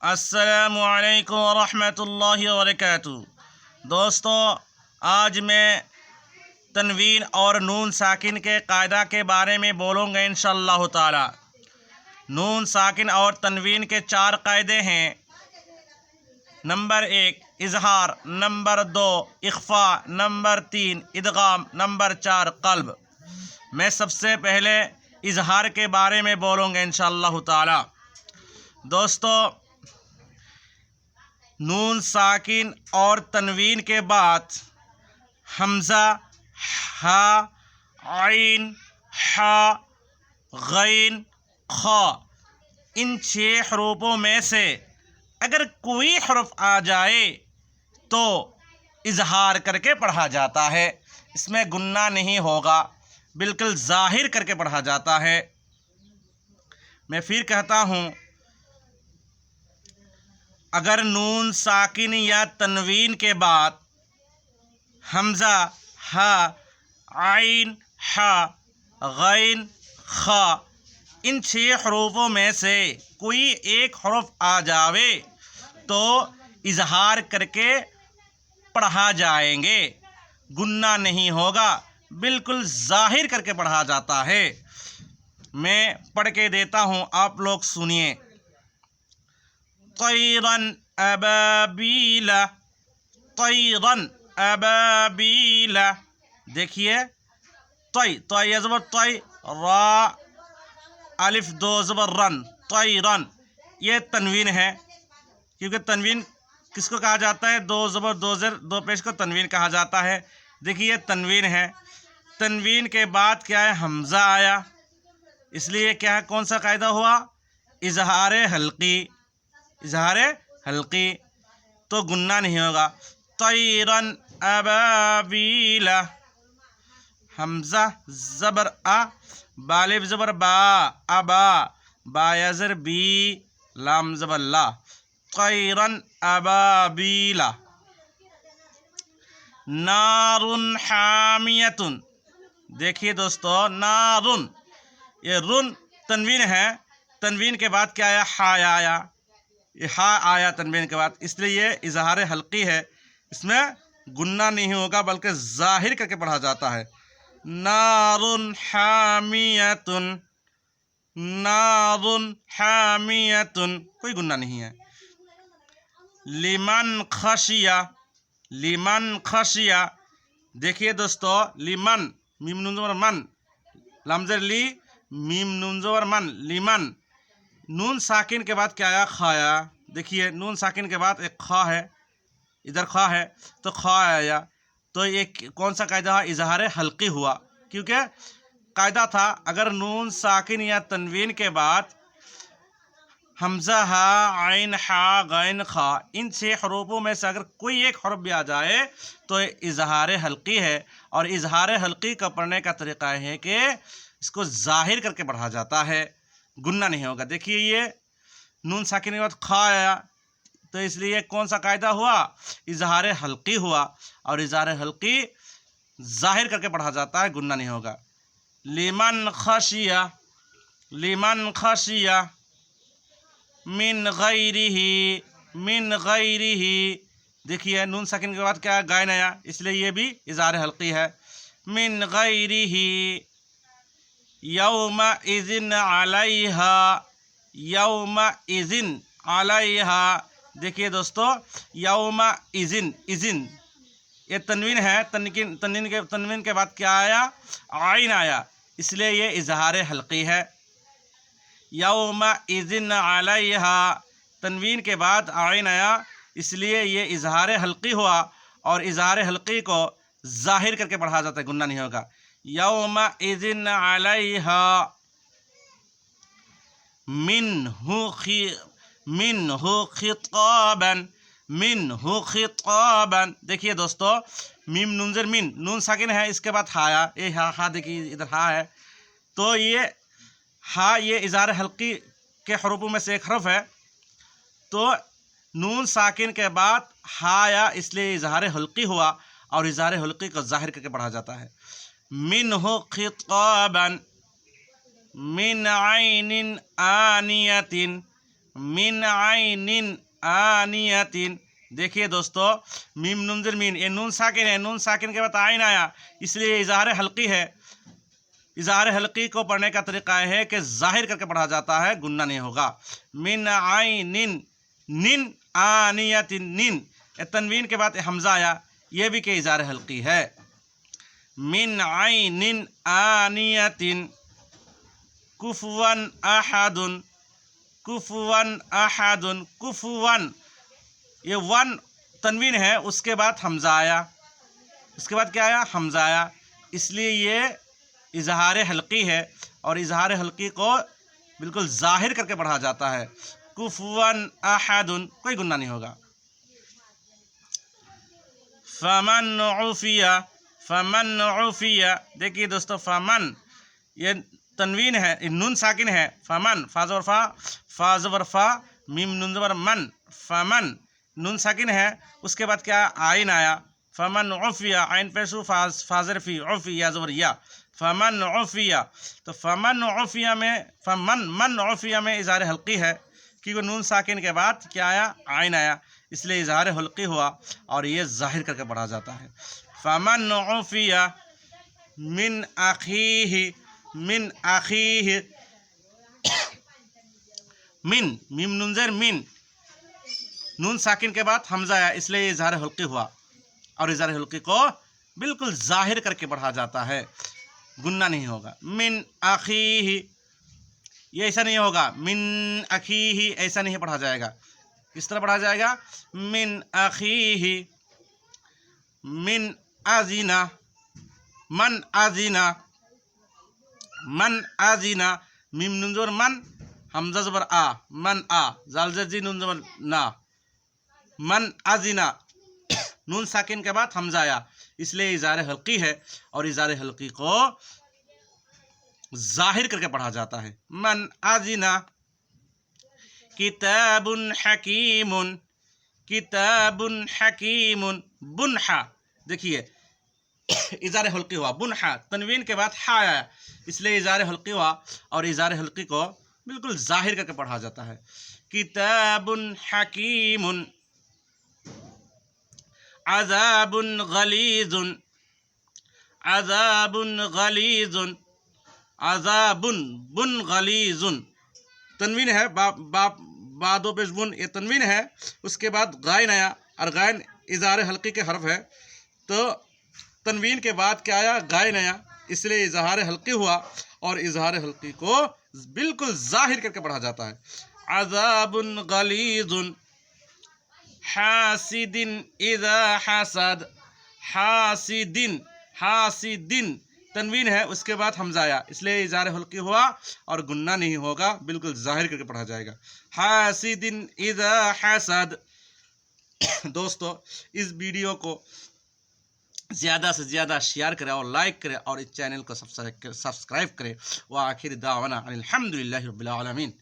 अस्सलामु अलैकुम वरहमतुल्लाहि वबरकातुहू। दोस्तों, आज मैं तनवीन और नून साकिन के कायदा के बारे में बोलूँगा इंशाअल्लाह ताला। नून साकिन और तनवीन के 4 कायदे हैं। नंबर 1 इजहार, नंबर 2 इख्फा, नंबर 3 इदगाम, नंबर 4 क़ल्ब। मैं सबसे पहले इजहार के बारे में बोलूँगा इंशाअल्लाह ताला। दोस्तों, नून साकिन और तनवीन के बाद हमज़ा, हा, आइन, हा, गैन, खा, इन 6 हरूफों में से अगर कोई हरफ आ जाए तो इजहार करके पढ़ा जाता है। इसमें गुन्ना नहीं होगा, बिल्कुल ज़ाहिर करके पढ़ा जाता है। मैं फिर कहता हूँ, अगर नून साकिन या तनवीन के बाद हमज़ा, हा, आइन, हा, गैन, खा, इन 6 हरूफों में से कोई एक हरफ आ जावे तो इजहार करके पढ़ा जाएंगे, गुन्ना नहीं होगा, बिल्कुल ज़ाहिर करके पढ़ा जाता है। मैं पढ़ के देता हूँ, आप लोग सुनिए। तैरन अबाबीला, तैरन अबाबीला। देखिए, तय तय ज़बर तय, रा अलिफ 2 ज़बर रन, तैरन। ये तनवीन है, क्योंकि तनवीन किसको कहा जाता है? 2 ज़बर 2 ज़ेर 2 पेश को तनवीन कहा जाता है। देखिए, ये तनवीन है। तनवीन के बाद क्या है? हमज़ा आया, इसलिए क्या है? कौन सा कायदा हुआ? इजहार हल्की, इजहार हल्की, तो गुन्ना नहीं होगा। तैरन अबाबीला, हमज़ा ज़बर आ, बालिफ ज़बर बा, अबा, बाया ज़र बी, लाम ज़बर ला, तैरन अबाबीला। नारुन हामियतुन। देखिए दोस्तों, नारुन, ये रुन तनवीन है। तनवीन के बाद क्या आया? हा आया, ये हा आया तनवीन के बाद, इसलिए ये इजहार हल्की है। इसमें गुन्ना नहीं होगा, बल्कि ज़ाहिर करके पढ़ा जाता है। नारुन हामियतुन, नारुन हामियतुन, कोई गुन्ना नहीं है। लिमन खशिया, लिमन खशिया। देखिए दोस्तों, लिमन, मीम नून ज़बर मन, लमज़र ली, मीम नून ज़बर मन, लिमन। नून साकिन के बाद क्या आया? खाया। देखिए, नून साकिन के बाद एक खा है, इधर खा है तो खा आया, तो ये कौन सा कायदा है? इजहार हल्की हुआ, क्योंकि कायदा था अगर नून साकिन या तनवीन के बाद हमज़ा, हा, आइन, हा, गैन, खा, इन 6 हरूफों में से अगर कोई एक हरफ भी आ जाए तो इजहार हल्की है। और इजहार हल्की का पढ़ने का तरीका है कि इसको ज़ाहिर करके पढ़ा जाता है, गुन्ना नहीं होगा। देखिए, ये नून साकिन के बाद खा आया, तो इसलिए कौन सा कायदा हुआ? इजहार हल्की हुआ, और इजहार हल्की ज़ाहिर करके पढ़ा जाता है, गुन्ना नहीं होगा। लिमन खशिया, लिमन खशिया, मिन गैरिही, मिन गैरिही। देखिए, नून साकिन के बाद क्या है? गायन आया, इसलिए ये भी इजहार हल्की है। मिन गैरिही यौमा इज़िन अलैहा, यौमा इज़िन अलैहा। देखिए दोस्तों, यौमा इज़िन, इज़िन ये तनवीन है। तनवीन के बाद क्या आया? आइन आया, इसलिए ये इजहार हल्की है। यौमा इज़िन अलैहा, तनवीन के बाद आइन आया, इसलिए ये इजहार हल्की हुआ, और इजहार हल्की को ज़ाहिर करके पढ़ा जाता है, गुन्ना नहीं होगा। यौमा इज़िन अलैहा मिन्हु खिताबन, मिन्हु खिताबन। देखिए दोस्तों, मीम नून ज़ेर मिन, नून साकिन है, इसके बाद हा आया, ये हा देखिए इधर हा है, तो ये हा, ये इजहार हल्की के हरूफों में से एक हरफ है, तो नून साकिन के बाद हा आया, इसलिए इजहार हल्की हुआ, और इजहार हल्की को ज़ाहिर करके पढ़ा जाता है। मिन्हु खिताबन, मिन आइनिन आनियतिन, मिन आइनिन आनियतिन। देखिए दोस्तों, मीम नून ज़ेर मीन, ये नून साकिन है, नून साकिन के बाद आइन आया, इसलिए इज़हार हल्की है। इज़हार हल्की को पढ़ने का तरीका है कि ज़ाहिर करके पढ़ा जाता है, गुन्ना नहीं होगा। मिन आइनिन निन आनियतिन, निन तनवीन के बाद हमज़ा आया, यह भी कि इज़हार हल्की है। मिन आइनिन आनियतिन कुफुवन अहदुन, कुफुवन अहदुन, कुफुवन, ये वन तनवीन है, उसके बाद हमज़ा आया, उसके बाद क्या आया, हमज़ा आया, इसलिए ये इज़हार हल्की है और इज़हार हल्की को बिल्कुल ज़ाहिर करके पढ़ा जाता है। कुफुवन अहदुन, कोई गुन्ना नहीं होगा। फमन उफिया, फमन उफिया, देखिए दोस्तों, फमन ये तनवीन है, नून साकिन है, फमन, फा ज़बर फा, फा ज़बर फा, मीम नून ज़बर मन, फमन नून साकिन है, उसके बाद क्या आइन आया, फमन उफिया, आइन पेशु फा ज़र फी, उफिया ज़बर या, फमन उफिया। तो फमन उफिया में, फमन मन उफिया में इज़हार हल्की है, क्योंकि नून साकिन के बाद क्या आया, आइन आया, इसलिए इज़हार हल्की हुआ और ये ज़ाहिर करके पढ़ा जाता है। फमन उफिया मिन अखीही, मिन अखीही, मिन मीम नून ज़ेर मिन, नून साकिन के बाद हमज़ा आया, इसलिए इज़हार हल्की हुआ और इज़हार हल्की को बिल्कुल ज़ाहिर करके पढ़ा जाता है, गुन्ना नहीं होगा। मिन अखीही, ये ऐसा नहीं होगा, मिन अखीही ऐसा नहीं पढ़ा जाएगा, किस तरह पढ़ा जाएगा, मिन अखीही, मिन आजीना, मन आजीना, मन आजीना, मीम नून ज़बर मन, हमज़ा ज़बर आ, मन आ, जाल ज़ेर जी, नून ज़बर ना, मन आजीना, नून साकिन के बाद हमज़ा आया, इसलिए इज़हार हल्की है और इज़हार हल्की को ज़ाहिर करके पढ़ा जाता है। मन आजीना, किताबुन हकीमुन, किताबुन हकीमुन, बुनहा, देखिए इज़हार हल्की हुआ, बुनहा तनवीन के बाद हा आया, इसलिए इज़हार हल्की हुआ और इज़हार हल्की को बिल्कुल ज़ाहिर करके पढ़ा जाता है। किताबुन हकीमुन, अज़ाबुन गलीजुन, अज़ाबुन गलीजुन, अज़ाबुन बुन गलीजुन, तनवीन है, बादो पेश बुन, ये तनवीन है, उसके बाद गायन आया और गायन इज़हार हल्की के हर्फ है, तो तनवीन के बाद क्या आया, गायन आया, इसलिए इज़हार हल्की हुआ और इज़हार हल्की को बिल्कुल ज़ाहिर करके पढ़ा जाता है। अज़ाबुन गलीजुन, हासिदिन इज़ा हसद, हासिदिन, हासिदिन तनवीन है, उसके बाद हमज़ा आया, इसलिए इज़हार हल्की हुआ और गुन्ना नहीं होगा, बिल्कुल ज़ाहिर करके पढ़ा जाएगा। हासिदिन इज़ा हसद। दोस्तों, इस वीडियो को ज़्यादा से ज़्यादा शेयर करें और लाइक करें और इस चैनल को सब्सक्राइब करें। व आखिर दावाना अनिल हम्दुलिल्लाहि रब्बिल आलमीन।